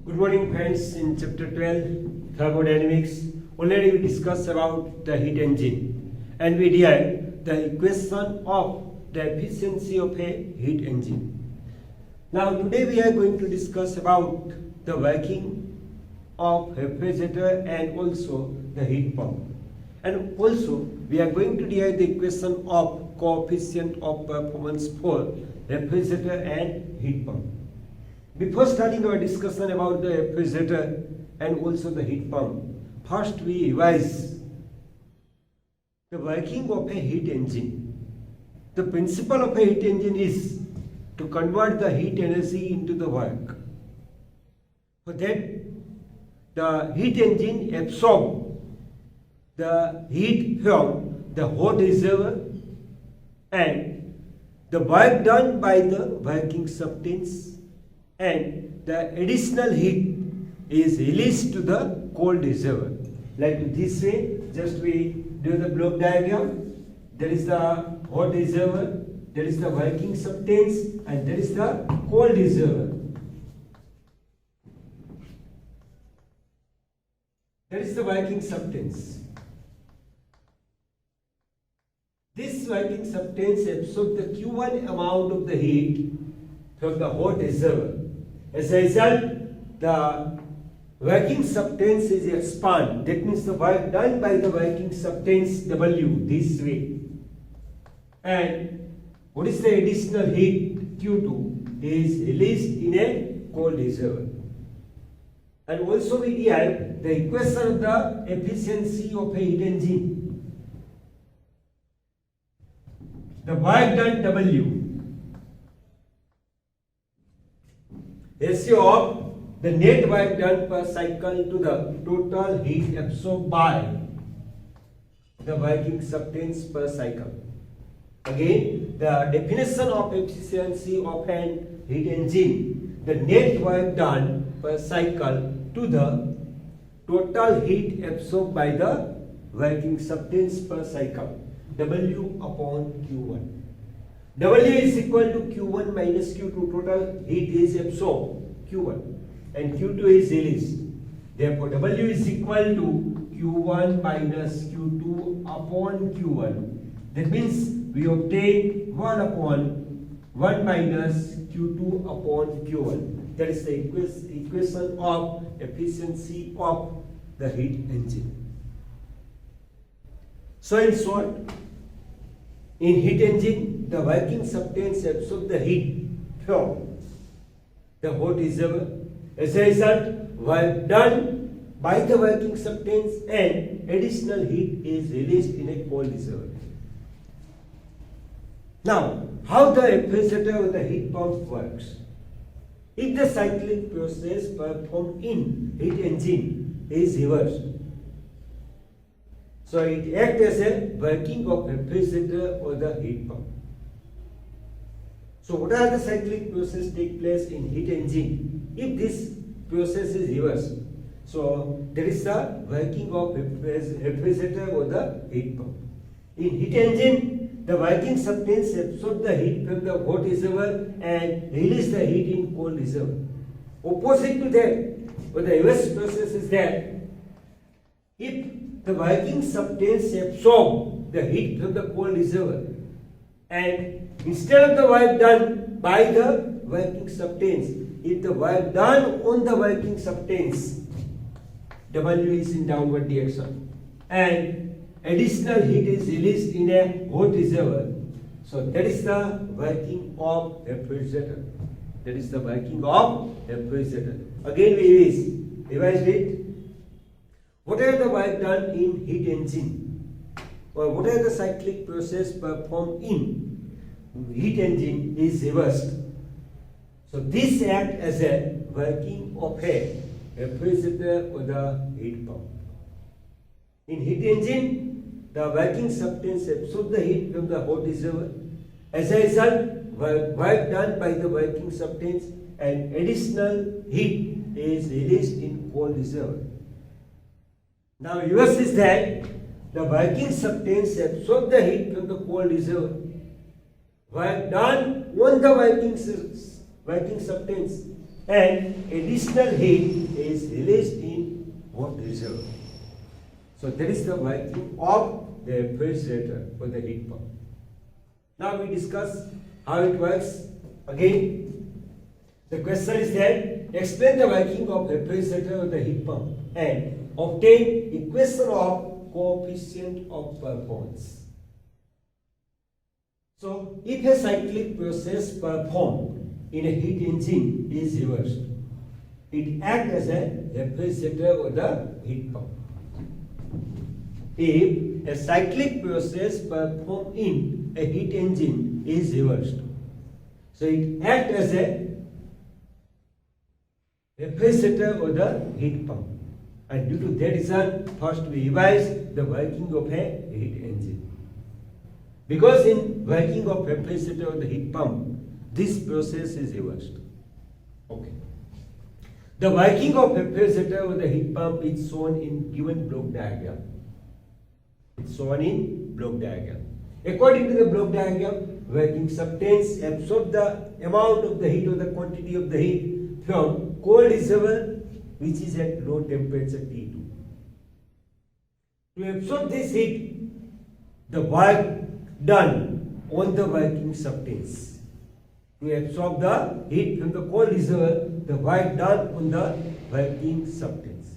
Good morning friends. In chapter 12 Thermodynamics, already we discussed about the heat engine and we derived the equation of the efficiency of a heat engine. Now today we are going to discuss about the working of refrigerator and also the heat pump. And also we are going to derive the equation of coefficient of performance for refrigerator and heat pump. Before starting our discussion about the refrigerator and also the heat pump, first we revise the working of a heat engine. The principle of a heat engine is to convert the heat energy into the work. For that, the heat engine absorbs the heat from the hot reservoir and the work done by the working substance, and the additional heat is released to the cold reservoir. Like this way, just we do the block diagram. There is the hot reservoir, there is the working substance, and there is the cold reservoir. There is the working substance. This working substance absorbs the Q1 amount of the heat from the hot reservoir. As a result, the working substance is expanded. That means the work done by the working substance W this way. And what is the additional heat? Q2 is released in a cold reservoir. And also we derive the equation of the efficiency of a heat engine. The work done W, ratio of the net work done per cycle to the total heat absorbed by the working substance per cycle. Again, the definition of efficiency of an heat engine, the net work done per cycle to the total heat absorbed by the working substance per cycle, W upon Q1. W is equal to Q1 minus Q2, total heat is absorbed, Q1, and Q2 is released. Therefore, W is equal to Q1 minus Q2 upon Q1. That means we obtain 1 upon 1 minus Q2 upon Q1. That is the equation of efficiency of the heat engine. So in short, in heat engine, the working substance absorbs the heat from the hot reservoir. As a result, work done by the working substance and additional heat is released in a cold reservoir. Now, how the refrigerator or the heat pump works? If the cyclic process performed in heat engine is reversed, so it acts as a working of refrigerator or the heat pump. So what are the cyclic process take place in heat engine? If this process is reversed, so there is the working of refrigerator or the heat pump. In heat engine, the working substance absorbs the heat from the hot reservoir and release the heat in cold reservoir. Opposite to that, or the reverse process is that if the working substance absorbs the heat from the cold reservoir, and instead of the work done by the working substance, if the work done on the working substance, W is in downward direction, and additional heat is released in a hot reservoir. So that is the working of refrigerator. That is the working of refrigerator. Again we revise it. What are the work done in heat engine, or what are the cyclic process performed in heat engine is reversed. So this acts as a working of a refrigerator or the heat pump. In heat engine, the working substance absorbs the heat from the hot reservoir. As a result, work done by the working substance and additional heat is released in cold reservoir. Now reverse is that the working substance absorbs the heat from the cold reservoir. Work done on the working substance and additional heat is released in hot reservoir. So that is the working of the refrigerator or the heat pump. Now we discuss how it works. Again, the question is that explain the working of refrigerator or the heat pump and obtain equation of coefficient of performance. So if a cyclic process performed in a heat engine is reversed, it acts as a refrigerator or the heat pump. If a cyclic process performed in a heat engine is reversed, so it acts as a refrigerator or the heat pump. And due to that reason, first we revise the working of a heat engine. Because in working of refrigerator or the heat pump, this process is reversed. Okay. The working of refrigerator or the heat pump is shown in given block diagram. It's shown in block diagram. According to the block diagram, working substance absorbs the amount of the heat or the quantity of the heat from cold reservoir which is at low temperature T2. To absorb this heat, the work done on the working substance. To absorb the heat from the cold reservoir, the work done on the working substance.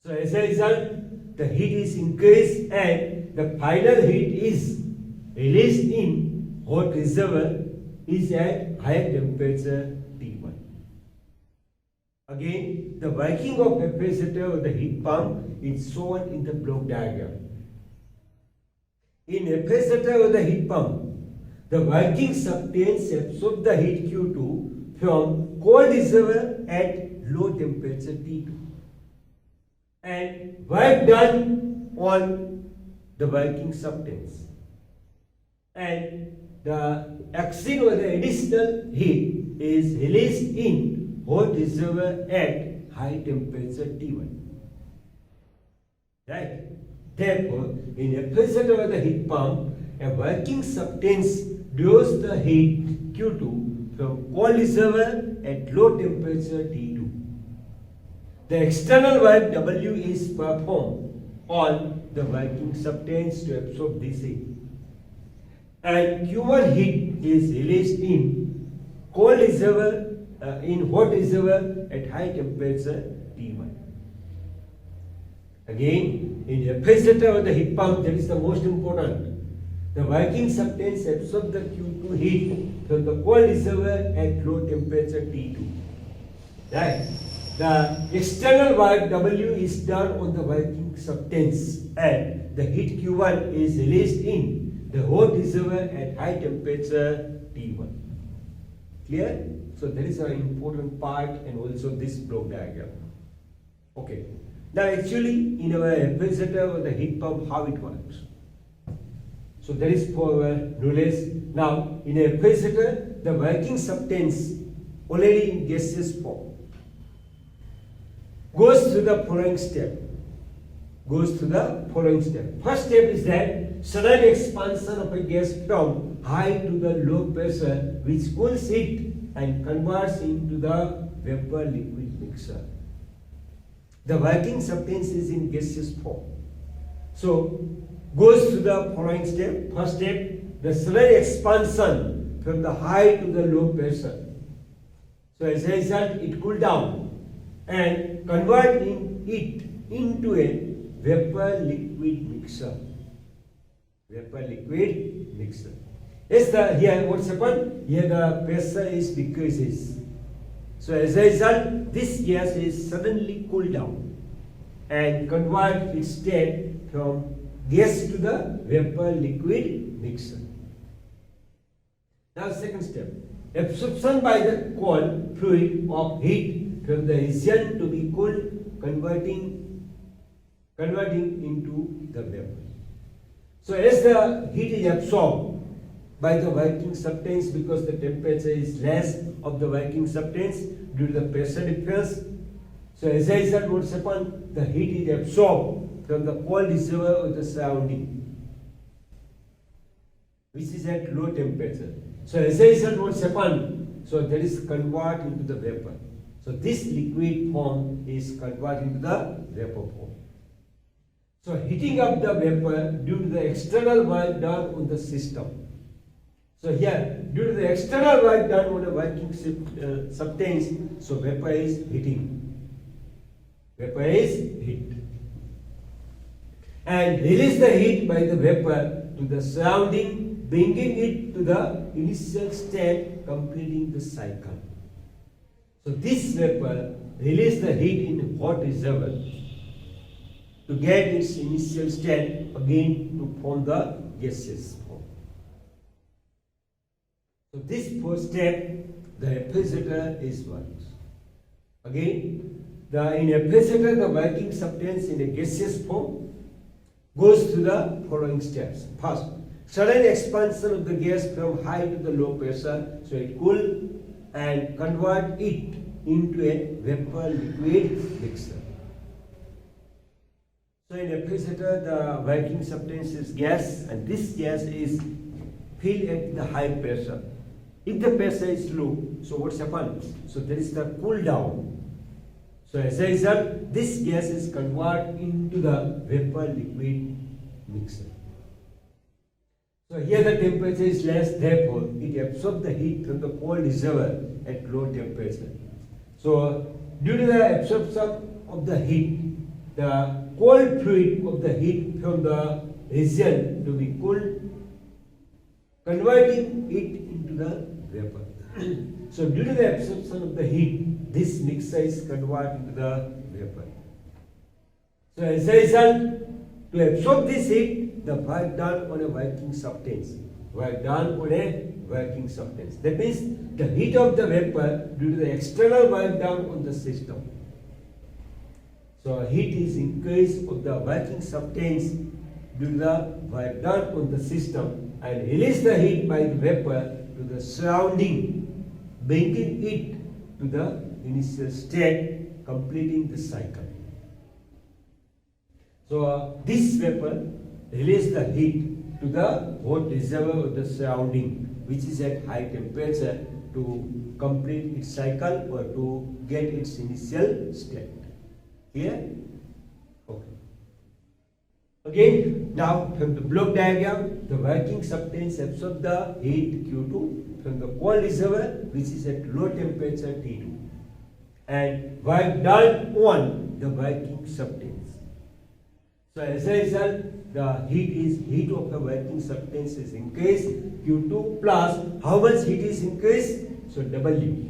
So as a result, the heat is increased and the final heat is released in hot reservoir is at higher temperature T1. Again, the working of refrigerator or the heat pump is shown in the block diagram. In refrigerator or the heat pump, the working substance absorbs the heat Q2 from cold reservoir at low temperature T2. And work done on the working substance. And the exit or the additional heat is released in hot reservoir at high temperature T1. Right? Therefore, in a refrigerator or the heat pump, a working substance draws the heat Q2 from cold reservoir at low temperature T2. The external work W is performed on the working substance to absorb this heat. And Q1 heat is released in cold reservoir, in hot reservoir at high temperature T1. Again, in a refrigerator or the heat pump, that is the most important. The working substance absorbs the Q2 heat from the cold reservoir at low temperature T2. Right? The external work W is done on the working substance and the heat Q1 is released in the hot reservoir at high temperature T1. Clear? So that is an important part and also this block diagram. Okay. Now actually in our refrigerator or the heat pump, how it works. So that is for our knowledge. Now in a refrigerator, the working substance already in gaseous form goes through the following step. First step is that sudden expansion of a gas from high to the low pressure which cools it and converts into the vapor liquid mixture. The working substance is in gaseous form. So goes through the following step. First step, the sudden expansion from the high to the low pressure. So as a result, it cools down and converting it into a vapor liquid mixture. Yes, here what's happened? Here the pressure is decreases. So as a result, this gas is suddenly cooled down and convert its state from gas to the vapor liquid mixture. Now second step, absorption by the cold fluid of heat from the region to be cooled, converting into the vapor. So as the heat is absorbed by the working substance because the temperature is less of the working substance due to the pressure difference. So as a result, what's happened? The heat is absorbed from the cold reservoir of the surrounding, which is at low temperature. So as a result, what's happened? so that is converted into the vapor. So this liquid form is converted into the vapor form. So heating up the vapor due to the external work done on the system. So here, due to the external work done on a working substance, so vapor is heating. Vapor is heat. And release the heat by the vapor to the surrounding, bringing it to the initial state, completing the cycle. So this vapor release the heat in hot reservoir to get its initial state again to form the gaseous form. So this first step, the refrigerator is worked. Again, in a refrigerator, the working substance in a gaseous form goes through the following steps. First, sudden expansion of the gas from high to the low pressure, so it cool and convert it into a vapor liquid mixture. So in a refrigerator, the working substance is gas, and this gas is filled at the high pressure. If the pressure is low, so what's happened? So there is the cool down. So as a result, this gas is converted into the vapor liquid mixture. So here the temperature is less, therefore it absorbs the heat from the cold reservoir at low temperature. So due to the absorption of the heat, the cold fluid of the heat from the region to be cooled, converting it into the vapor. So due to the absorption of the heat, this mixture is converted into the vapor. So as a result, to absorb this heat, the work done on a working substance. Work done on a working substance. That means the heat of the vapor due to the external work done on the system. So heat is increase of the working substance due to the work done on the system, and release the heat by the vapor to the surrounding, bringing it to the initial state, completing the cycle. So this vapor release the heat to the hot reservoir of the surrounding, which is at high temperature, to complete its cycle or to get its initial state. Clear? Okay. Again, now from the block diagram, the working substance absorbs the heat Q2 from the cold reservoir, which is at low temperature T2, and work done on the working substance. So as a result, the heat of a working substance is increased, Q2 plus how much heat is increased? So W.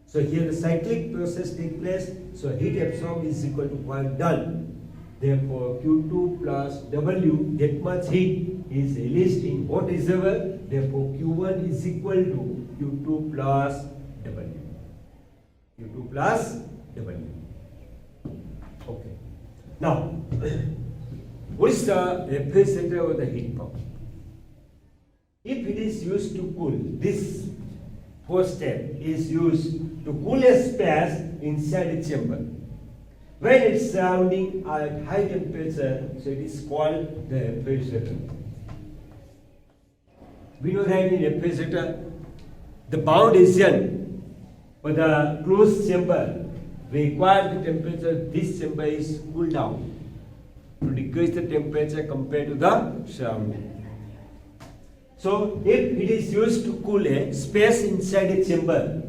So here the cyclic process takes place, so heat absorbed is equal to work done. Therefore Q2 plus W, that much heat is released in hot reservoir, therefore Q1 is equal to Q2 plus W. Q2 plus W. Okay. Now, what is the refrigerator or the heat pump? If it is used to cool, this first step is used to cool a space inside a chamber. When its surrounding are at high temperature, so it is called the refrigerator. We know that in refrigerator, the bound region or the closed chamber, we require the temperature, this chamber is cooled down to decrease the temperature compared to the surrounding. So if it is used to cool a space inside a chamber,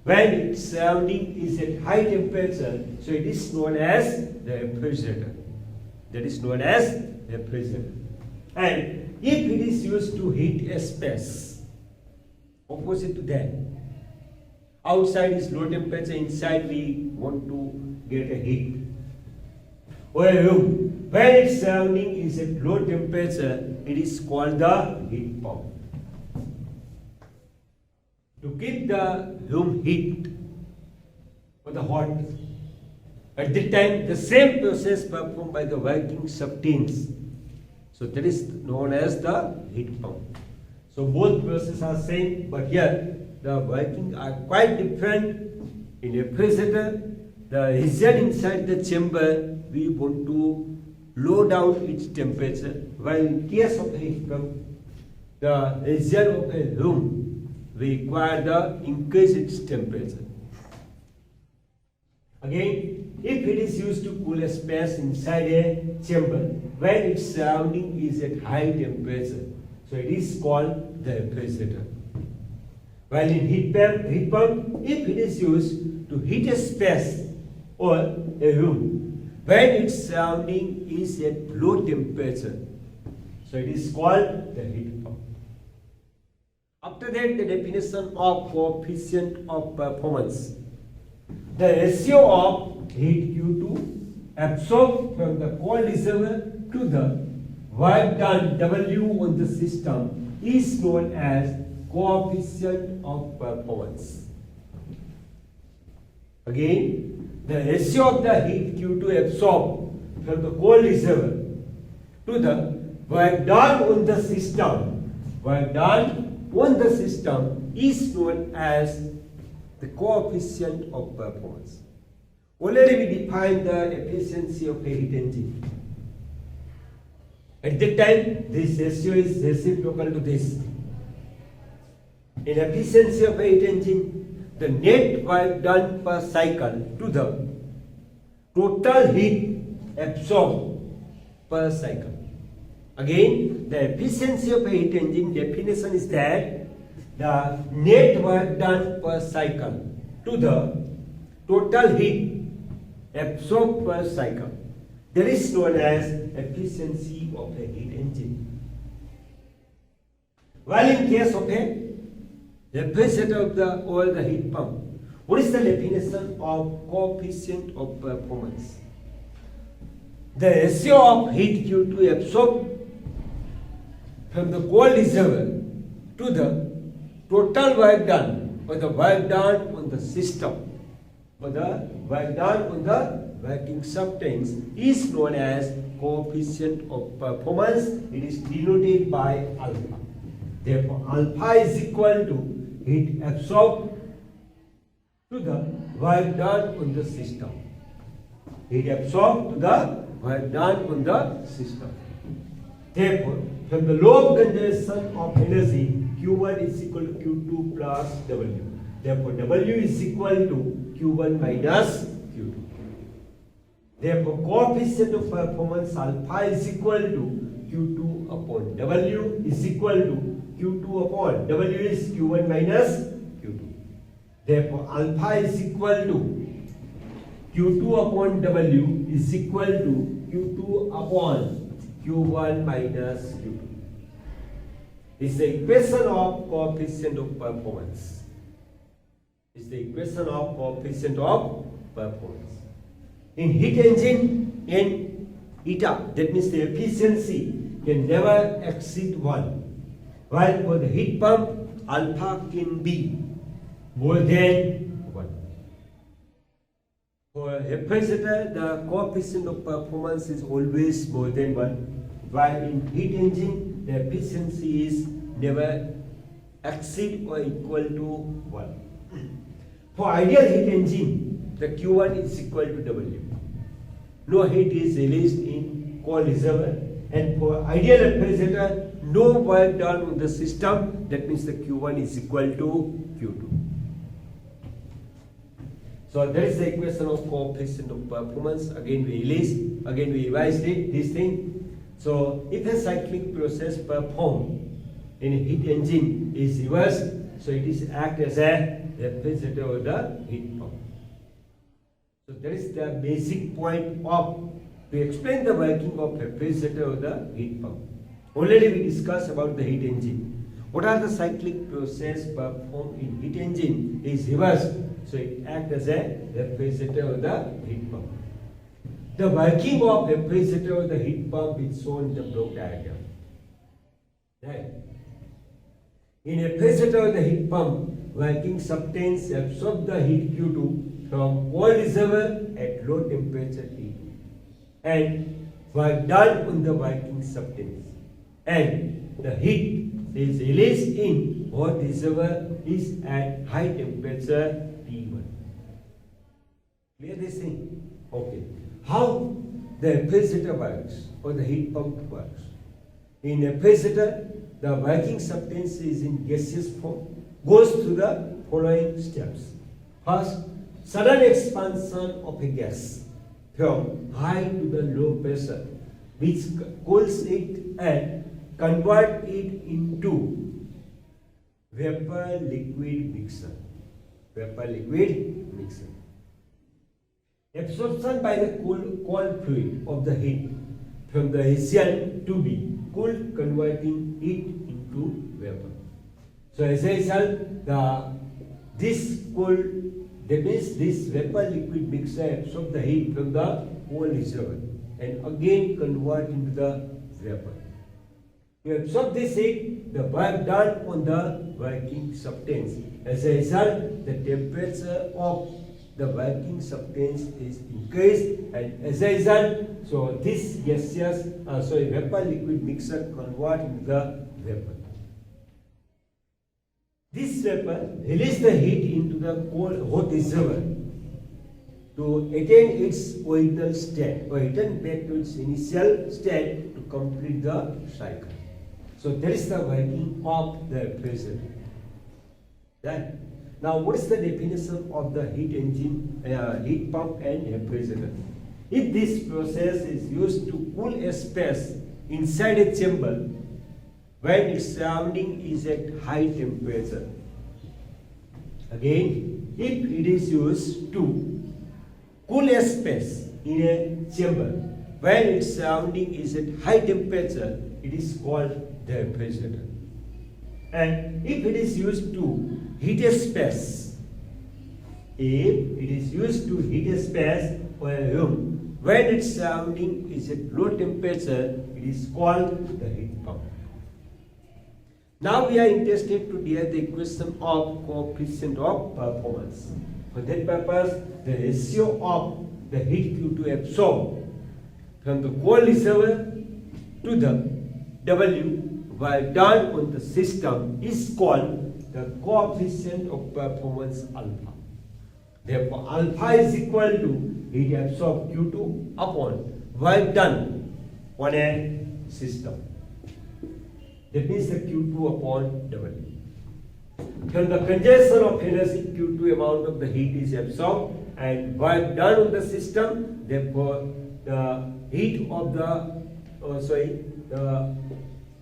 when its surrounding is at high temperature, so it is known as the refrigerator. That is known as refrigerator. And if it is used to heat a space, opposite to that, outside is low temperature, inside we want to get a heat. Or a room, when its surrounding is at low temperature, it is called the heat pump. To keep the room heat or the hot, at the time the same process performed by the working substance. So that is known as the heat pump. So both processes are same, but here the working are quite different. In a refrigerator, the region inside the chamber we want to low down its temperature, while in case of a heat pump, the region of a room we require the increase its temperature. Again, if it is used to cool a space inside a chamber when its surrounding is at high temperature, so it is called the refrigerator. While in heat pump, if it is used to heat a space or a room when its surrounding is at low temperature, so it is called the heat pump. After that, the definition of coefficient of performance. The ratio of heat Q2 absorbed from the cold reservoir to the work done W on the system is known as coefficient of performance. Again, the ratio of the heat Q2 absorbed from the cold reservoir to the work done on the system is known as the coefficient of performance. Already we defined the efficiency of a heat engine. At that time, this ratio is reciprocal to this. In efficiency of a heat engine, the net work done per cycle to the total heat absorbed per cycle. Again, the efficiency of a heat engine definition is that the net work done per cycle to the total heat absorbed per cycle. That is known as efficiency of a heat engine. While in case of a refrigerator or the heat pump, what is the definition of coefficient of performance? The ratio of heat Q2 absorbed from the cold reservoir to the total work done or the work done on the system or the work done on the working substance is known as coefficient of performance. It is denoted by alpha. Therefore, alpha is equal to heat absorbed to the work done on the system. Heat absorbed to the work done on the system. Therefore, from the law of conservation of energy, Q1 is equal to Q2 plus W. Therefore, W is equal to Q1 minus Q2. Therefore, coefficient of performance alpha is equal to Q2 upon W is equal to Q2 upon W is Q1 minus Q2. Therefore, alpha is equal to Q2 upon W is equal to Q2 upon Q1 minus Q2. This is the equation of coefficient of performance. This is the equation of coefficient of performance. In heat engine, in eta, that means the efficiency can never exceed 1. While for the heat pump, alpha can be more than 1. For a refrigerator, the coefficient of performance is always more than 1. While in heat engine, the efficiency is never exceed or equal to 1. For ideal heat engine, the Q1 is equal to W. No heat is released in cold reservoir, and for ideal refrigerator, no work done on the system. That means the Q1 is equal to Q2. So that is the equation of coefficient of performance. Again we revised this thing. So if a cyclic process performed in a heat engine is reversed, so it is act as a refrigerator or the heat pump. So that is the basic point of to explain the working of refrigerator or the heat pump. Already we discussed about the heat engine. What are the cyclic process performed in heat engine is reversed, so it acts as a refrigerator or the heat pump. The working of refrigerator or the heat pump is shown in the block diagram. Right. In a refrigerator or the heat pump, working substance absorb the heat Q2 from cold reservoir at low temperature T and work done on the working substance, and the heat is released in hot reservoir is at high temperature T1. Clear this thing? Okay. How the refrigerator works or the heat pump works? In a refrigerator, the working substance is in gaseous form. goes through the following steps. First, sudden expansion of a gas from high to the low pressure, which cools it and convert it into vapor liquid mixture. Vapor liquid mixture. Absorption by the cold fluid of the heat from the Asian to be cooled, converting it into vapor. So as a result, this vapor liquid mixture absorbs the heat from the cold reservoir and again convert into the vapor. To absorb this heat, the work done on the working substance. As a result, the temperature of the working substance is increased, and as a result, so this vapor liquid mixture convert into the vapor. This vapor releases the heat into the cold hot reservoir to attain its original state or return back to its initial state to complete the cycle. So that is the working of the refrigerator. Right? Now, what is the definition of the heat engine, heat pump and refrigerator? If this process is used to cool a space inside a chamber when its surrounding is at high temperature. Again, if it is used to cool a space in a chamber when its surrounding is at high temperature, it is called the refrigerator. And if it is used to heat a space, or a room when its surrounding is at low temperature, it is called the heat pump. Now we are interested to derive the equation of coefficient of performance. For that purpose, the ratio of the heat Q2 absorbed from the cold reservoir to the W while done on the system is called the coefficient of performance alpha. Therefore, alpha is equal to heat absorbed Q2 upon work done on a system. That means the Q2 upon W. From the congestion of energy, Q2 amount of the heat is absorbed and work done on the system. Therefore, the heat of the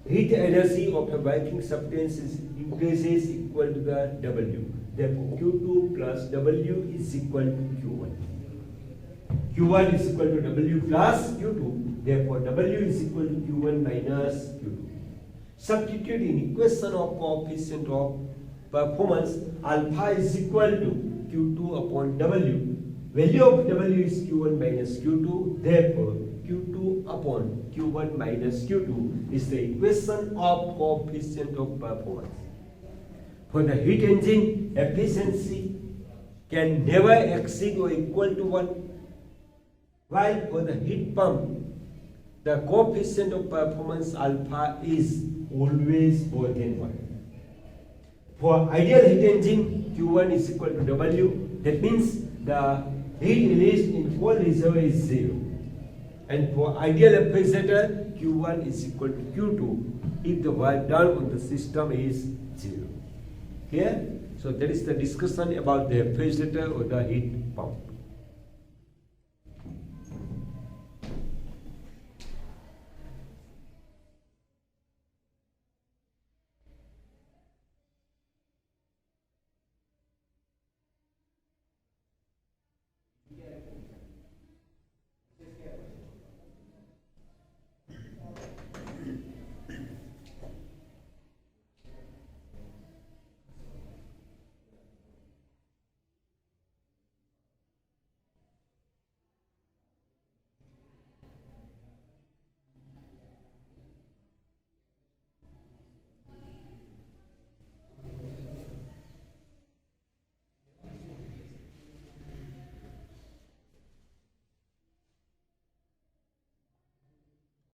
heat energy of a working substance increases equal to the W. Therefore, Q2 plus W is equal to Q1. Q1 is equal to W plus Q2. Therefore, W is equal to Q1 minus Q2. Substitute in equation of coefficient of performance, alpha is equal to Q2 upon W. Value of W is Q1 minus Q2. Therefore, Q2 upon Q1 minus Q2 is the equation of coefficient of performance. For the heat engine, efficiency can never exceed or equal to 1, while for the heat pump, the coefficient of performance alpha is always more than 1. For ideal heat engine, Q1 is equal to W. That means the heat released in cold reservoir is 0. And for ideal refrigerator, Q1 is equal to Q2 if the work done on the system is 0. Clear? So that is the discussion about the refrigerator or the heat pump.